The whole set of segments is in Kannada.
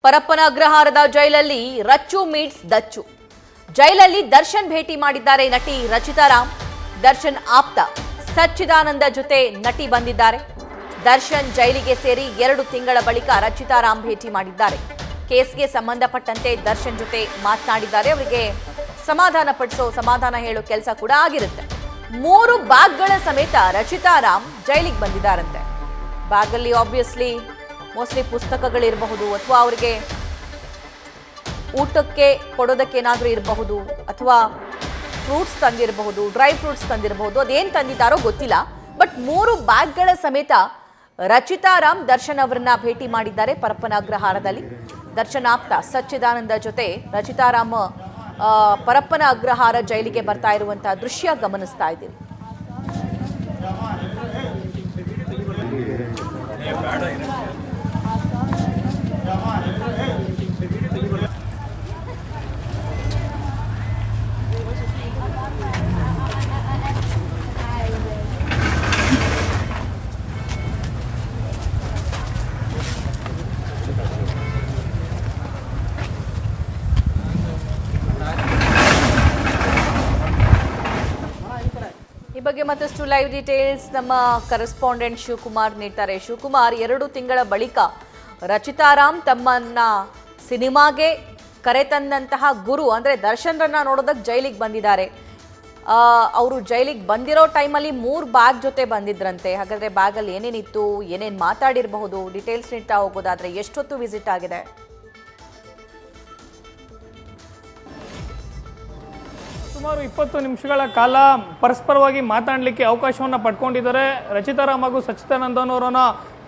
ಪರಪ್ಪನ ಅಗ್ರಹಾರದ ಜೈಲಲ್ಲಿ ರಚ್ಚು ಮೀಟ್ಸ್ ದಚ್ಚು. ಜೈಲಲ್ಲಿ ದರ್ಶನ್ ಭೇಟಿ ಮಾಡಿದ್ದಾರೆ ನಟಿ ರಚಿತಾ ರಾಮ್. ದರ್ಶನ್ ಆಪ್ತ ಸಚ್ಚಿದಾನಂದ ಜೊತೆ ನಟಿ ಬಂದಿದ್ದಾರೆ. ದರ್ಶನ್ ಜೈಲಿಗೆ ಸೇರಿ 2 ತಿಂಗಳ ಬಳಿಕ ರಚಿತಾ ರಾಮ್ ಭೇಟಿ ಮಾಡಿದ್ದಾರೆ. ಕೇಸ್ಗೆ ಸಂಬಂಧಪಟ್ಟಂತೆ ದರ್ಶನ್ ಜೊತೆ ಮಾತನಾಡಿದ್ದಾರೆ. ಅವರಿಗೆ ಸಮಾಧಾನ ಹೇಳೋ ಕೆಲಸ ಕೂಡ ಆಗಿರುತ್ತೆ. 3 ಬ್ಯಾಗ್ಗಳ ಸಮೇತ ರಚಿತಾ ರಾಮ್ ಜೈಲಿಗೆ ಬಂದಿದ್ದಾರಂತೆ. ಬ್ಯಾಗಲ್ಲಿ ಆಬ್ವಿಯಸ್ಲಿ ಮೋಸ್ಟ್ಲಿ ಪುಸ್ತಕಗಳಿರಬಹುದು, ಅಥವಾ ಅವರಿಗೆ ಊಟಕ್ಕೆ ಕೊಡೋದಕ್ಕೆ ಏನಾದರೂ ಇರಬಹುದು, ಅಥವಾ ಫ್ರೂಟ್ಸ್ ತಂದಿರಬಹುದು, ಡ್ರೈ ಫ್ರೂಟ್ಸ್ ತಂದಿರಬಹುದು. ಅದೇನು ತಂದಿದ್ದಾರೋ ಗೊತ್ತಿಲ್ಲ. ಬಟ್ 3 ಬ್ಯಾಗ್ಗಳ ಸಮೇತ ರಚಿತಾ ರಾಮ್ ದರ್ಶನ್ ಅವರನ್ನ ಭೇಟಿ ಮಾಡಿದ್ದಾರೆ ಪರಪ್ಪನ ಅಗ್ರಹಾರದಲ್ಲಿ. ದರ್ಶನ್ ಆಪ್ತ ಸಚ್ಚಿದಾನಂದ ಜೊತೆ ರಚಿತಾ ರಾಮ್ ಪರಪ್ಪನ ಅಗ್ರಹಾರ ಜೈಲಿಗೆ ಬರ್ತಾ ಇರುವಂತಹ ದೃಶ್ಯ ಗಮನಿಸ್ತಾ ಇದ್ದೀವಿ. ಈ ಬಗ್ಗೆ ಮತ್ತಷ್ಟು ಲೈವ್ ಡೀಟೇಲ್ಸ್ ನಮ್ಮ ಕರೆಸ್ಪಾಂಡೆಂಟ್ ಶಿವಕುಮಾರ್ ನೀಡ್ತಾರೆ. ಶಿವಕುಮಾರ್, 2 ತಿಂಗಳ ಬಳಿಕ ರಚಿತಾ ರಾಮ್ ತಮ್ಮನ್ನ ಸಿನಿಮಾಗೆ ಕರೆತಂದಂತಹ ಗುರು ಅಂದ್ರೆ ದರ್ಶನ್ರನ್ನ ನೋಡೋದಕ್ಕೆ ಜೈಲಿಗೆ ಬಂದಿದ್ದಾರೆ. ಅವರು ಜೈಲಿಗೆ ಬಂದಿರೋ ಟೈಮಲ್ಲಿ 3 ಬ್ಯಾಗ್ ಜೊತೆ ಬಂದಿದ್ರಂತೆ. ಹಾಗಾದ್ರೆ ಬ್ಯಾಗಲ್ಲಿ ಏನೇನಿತ್ತು, ಏನೇನು ಮಾತಾಡಿರಬಹುದು, ಡೀಟೇಲ್ಸ್ ನೀಡ್ತಾ ಹೋಗೋದಾದ್ರೆ ಎಷ್ಟೊತ್ತು ವಿಸಿಟ್ ಆಗಿದೆ? ಸುಮಾರು 20 ನಿಮಿಷಗಳ ಕಾಲ ಪರಸ್ಪರವಾಗಿ ಮಾತಾಡಲಿಕ್ಕೆ ಅವಕಾಶವನ್ನು ಪಡ್ಕೊಂಡಿದ್ದಾರೆ ರಚಿತಾ ರಾಮ್ ಹಾಗೂ ಸಚ್ಚಿದಾನಂದನ್ ಅವರನ್ನ.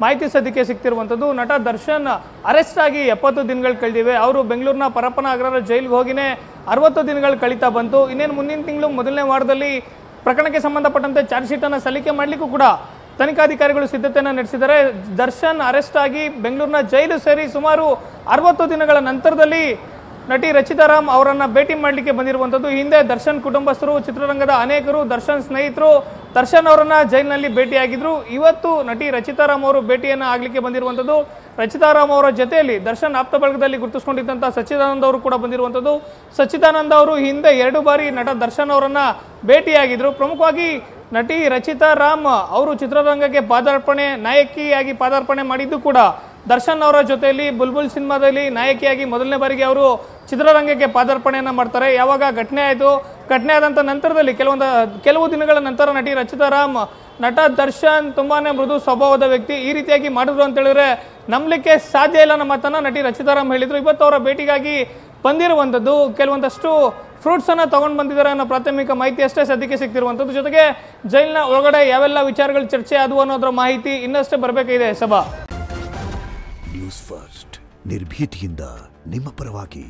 ಮಾಹಿತಿ ಸದ್ಯಕ್ಕೆ ಸಿಗ್ತಿರುವಂಥದ್ದು, ನಟ ದರ್ಶನ್ ಅರೆಸ್ಟ್ ಆಗಿ 70 ದಿನಗಳು ಕಳೆದಿವೆ. ಅವರು ಬೆಂಗಳೂರಿನ ಪರಪ್ಪನ ಅಗ್ರಹಾರ ಜೈಲಿಗೆ ಹೋಗಿನೇ 60 ದಿನಗಳು ಕಳೀತಾ ಬಂತು. ಇನ್ನೇನು ಮುಂದಿನ ತಿಂಗಳು ಮೊದಲನೇ ವಾರದಲ್ಲಿ ಪ್ರಕರಣಕ್ಕೆ ಸಂಬಂಧಪಟ್ಟಂತೆ ಚಾರ್ಜ್ ಶೀಟ್ ಅನ್ನು ಸಲ್ಲಿಕೆ ಮಾಡಲಿಕ್ಕೂ ಕೂಡ ತನಿಖಾಧಿಕಾರಿಗಳು ಸಿದ್ಧತೆಯನ್ನು ನಡೆಸಿದ್ದಾರೆ. ದರ್ಶನ್ ಅರೆಸ್ಟ್ ಆಗಿ ಬೆಂಗಳೂರಿನ ಜೈಲು ಸೇರಿ ಸುಮಾರು 60 ದಿನಗಳ ನಂತರದಲ್ಲಿ ನಟಿ ರಚಿತಾ ರಾಮ್ ಅವರನ್ನ ಭೇಟಿ ಮಾಡಲಿಕ್ಕೆ ಬಂದಿರುವಂಥದ್ದು. ಹಿಂದೆ ದರ್ಶನ್ ಕುಟುಂಬಸ್ಥರು, ಚಿತ್ರರಂಗದ ಅನೇಕರು, ದರ್ಶನ್ ಸ್ನೇಹಿತರು ದರ್ಶನ್ ಅವರನ್ನ ಜೈಲಿನಲ್ಲಿ ಭೇಟಿಯಾಗಿದ್ರು. ಇವತ್ತು ನಟಿ ರಚಿತಾ ರಾಮ್ ಅವರು ಭೇಟಿಯನ್ನು ಆಗಲಿಕ್ಕೆ ಬಂದಿರುವಂಥದ್ದು. ರಚಿತಾ ರಾಮ್ ಅವರ ಜೊತೆಯಲ್ಲಿ ದರ್ಶನ್ ಆಪ್ತ ಬಳಗದಲ್ಲಿ ಗುರುತಿಸಿಕೊಂಡಿದ್ದಂಥ ಸಚ್ಚಿದಾನಂದ ಅವರು ಕೂಡ ಬಂದಿರುವಂಥದ್ದು. ಸಚ್ಚಿದಾನಂದ ಅವರು ಹಿಂದೆ 2 ಬಾರಿ ನಟ ದರ್ಶನ್ ಅವರನ್ನ ಭೇಟಿಯಾಗಿದ್ರು. ಪ್ರಮುಖವಾಗಿ ನಟಿ ರಚಿತಾ ರಾಮ್ ಅವರು ಚಿತ್ರರಂಗಕ್ಕೆ ನಾಯಕಿಯಾಗಿ ಪಾದಾರ್ಪಣೆ ಮಾಡಿದ್ದು ಕೂಡ ದರ್ಶನ್ ಅವರ ಜೊತೆಯಲ್ಲಿ ಬುಲ್ಬುಲ್ ಸಿನಿಮಾದಲ್ಲಿ ನಾಯಕಿಯಾಗಿ ಮೊದಲನೇ ಬಾರಿಗೆ ಅವರು ಚಿತ್ರರಂಗಕ್ಕೆ ಪಾದಾರ್ಪಣೆಯನ್ನು ಮಾಡ್ತಾರೆ. ಯಾವಾಗ ಘಟನೆ ಆಯಿತು, ಘಟನೆ ಆದಂಥ ನಂತರದಲ್ಲಿ ಕೆಲವು ದಿನಗಳ ನಂತರ ನಟಿ ರಚಿತಾ ರಾಮ್ ನಟ ದರ್ಶನ್ ತುಂಬಾನೇ ಮೃದು ಸ್ವಭಾವದ ವ್ಯಕ್ತಿ, ಈ ರೀತಿಯಾಗಿ ಮಾಡಿದ್ರು ಅಂತ ಹೇಳಿದ್ರೆ ನಂಬಲಿಕ್ಕೆ ಸಾಧ್ಯ ಇಲ್ಲ ನಮ್ಮ ಮಾತನ್ನ ನಟಿ ರಚಿತಾ ರಾಮ್ ಹೇಳಿದ್ರು. ಇವತ್ತು ಅವರ ಭೇಟಿಗಾಗಿ ಬಂದಿರುವಂಥದ್ದು. ಕೆಲವೊಂದಷ್ಟು ಫ್ರೂಟ್ಸ್ ಅನ್ನ ತಗೊಂಡು ಬಂದಿದ್ದಾರೆ ಅನ್ನೋ ಪ್ರಾಥಮಿಕ ಮಾಹಿತಿ ಅಷ್ಟೇ ಸದ್ಯಕ್ಕೆ ಸಿಗ್ತಿರುವಂಥದ್ದು. ಜೊತೆಗೆ ಜೈಲಿನ ಒಳಗಡೆ ಯಾವೆಲ್ಲ ವಿಚಾರಗಳು ಚರ್ಚೆ ಆದವು ಅನ್ನೋದ್ರ ಮಾಹಿತಿ ಇನ್ನಷ್ಟೇ ಬರಬೇಕಿದೆ. ಸಭಾ ನ್ಯೂಸ್ ಫಸ್ಟ್ ನಿರ್ಭೀತಿಯಿಂದ ನಿಮ್ಮ ಪರವಾಗಿ.